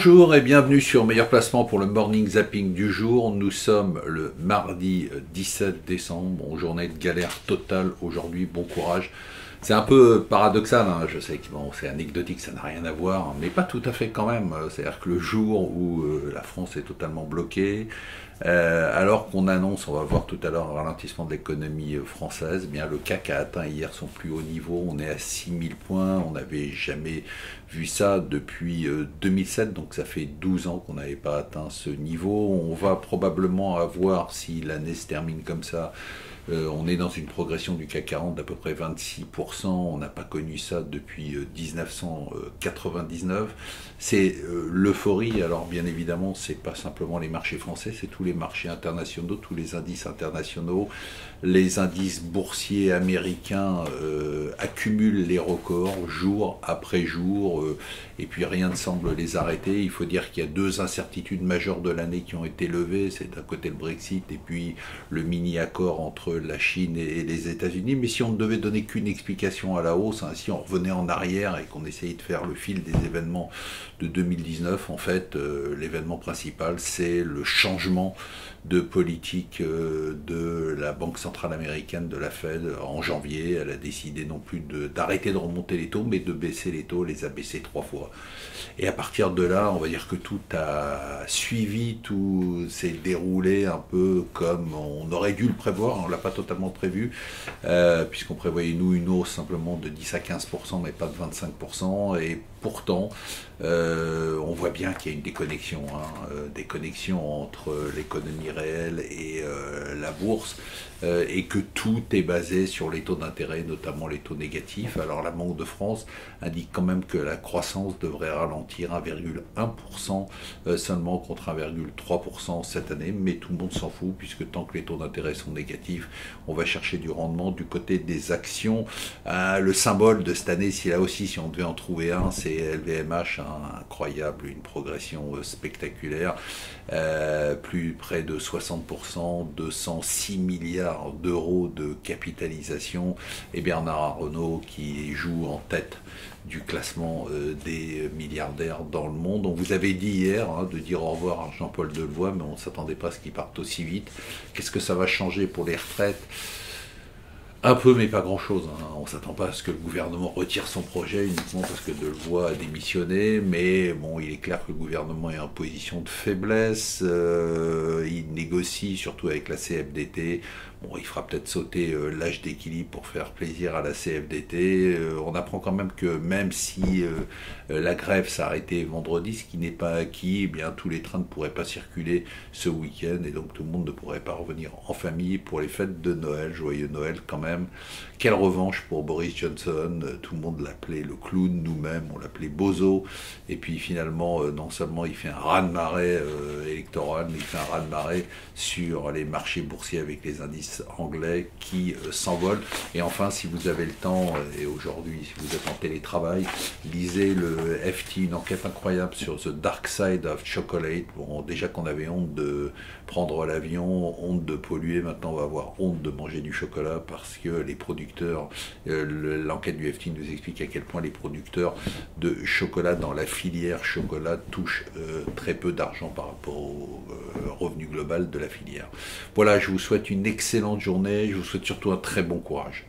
Bonjour et bienvenue sur Meilleur Placement pour le Morning Zapping du jour. Nous sommes le mardi 17 décembre. Bon, journée de galère totale aujourd'hui, bon courage. C'est un peu paradoxal, hein. Je sais que bon, c'est anecdotique, ça n'a rien à voir, mais pas tout à fait quand même. C'est-à-dire que le jour où la France est totalement bloquée, alors qu'on annonce, on va voir tout à l'heure, un ralentissement de l'économie française, eh bien le CAC a atteint hier son plus haut niveau, on est à 6000 points, on n'avait jamais vu ça depuis 2007, donc ça fait 12 ans qu'on n'avait pas atteint ce niveau. On va probablement avoir, si l'année se termine comme ça, on est dans une progression du CAC 40 d'à peu près 26%, on n'a pas connu ça depuis 1999. C'est l'euphorie, alors bien évidemment, c'est pas simplement les marchés français, c'est tous les marchés internationaux, tous les indices internationaux, les indices boursiers américains accumulent les records jour après jour, et puis rien ne semble les arrêter. Il faut dire qu'il y a deux incertitudes majeures de l'année qui ont été levées, c'est d'un côté le Brexit et puis le mini-accord entre la Chine et les États-Unis. Mais si on ne devait donner qu'une explication à la hausse, hein, si on revenait en arrière et qu'on essayait de faire le fil des événements de 2019, en fait, l'événement principal, c'est le changement de politique de la Banque centrale américaine, de la Fed, en janvier. Elle a décidé non plus d'arrêter de remonter les taux, mais de baisser les taux, les a baissés 3 fois. Et à partir de là, on va dire que tout a suivi, tout s'est déroulé un peu comme on aurait dû le prévoir. On ne l'a pas totalement prévu, puisqu'on prévoyait nous une hausse simplement de 10 à 15%, mais pas de 25%. Et pourtant, on voit bien qu'il y a une déconnexion, déconnexion entre l'économie réelle et la bourse, et que tout est basé sur les taux d'intérêt, notamment les taux négatifs. Alors la Banque de France indique quand même que la croissance devrait ralentir 1,1% seulement contre 1,3% cette année, mais tout le monde s'en fout, puisque tant que les taux d'intérêt sont négatifs, on va chercher du rendement du côté des actions. Le symbole de cette année, si là aussi, si on devait en trouver un, c'est LVMH, incroyable, une progression spectaculaire, plus près de 60%, 206 milliards d'euros de capitalisation, et Bernard Arnault qui joue en tête du classement des milliardaires dans le monde. On vous avait dit hier de dire au revoir à Jean-Paul Delevoye, mais on ne s'attendait pas à ce qu'il parte aussi vite. Qu'est-ce que ça va changer pour les retraites ? Un peu, mais pas grand-chose. On ne s'attend pas à ce que le gouvernement retire son projet uniquement parce que Delevoye a démissionné, mais bon, il est clair que le gouvernement est en position de faiblesse. Il négocie surtout avec la CFDT. Bon, il fera peut-être sauter l'âge d'équilibre pour faire plaisir à la CFDT. On apprend quand même que même si la grève s'arrêtait vendredi, ce qui n'est pas acquis, eh bien tous les trains ne pourraient pas circuler ce week-end et donc tout le monde ne pourrait pas revenir en famille pour les fêtes de Noël. Joyeux Noël quand même. Quelle revanche pour Boris Johnson. Tout le monde l'appelait le clown, nous-mêmes on l'appelait Bozo. Et puis finalement, non seulement il fait un raz-de-marée électoral, mais il fait un raz-de-marée sur les marchés boursiers avec les indices anglais qui s'envolent. Et enfin, si vous avez le temps, et aujourd'hui, si vous êtes en télétravail, lisez le FT, une enquête incroyable sur The Dark Side of Chocolate. Bon, déjà qu'on avait honte de prendre l'avion, honte de polluer, maintenant on va avoir honte de manger du chocolat parce que les producteurs, l'enquête du FT nous explique à quel point les producteurs de chocolat dans la filière chocolat touchent très peu d'argent par rapport au revenu global de la filière. Voilà, je vous souhaite une excellente journée, je vous souhaite surtout un très bon courage.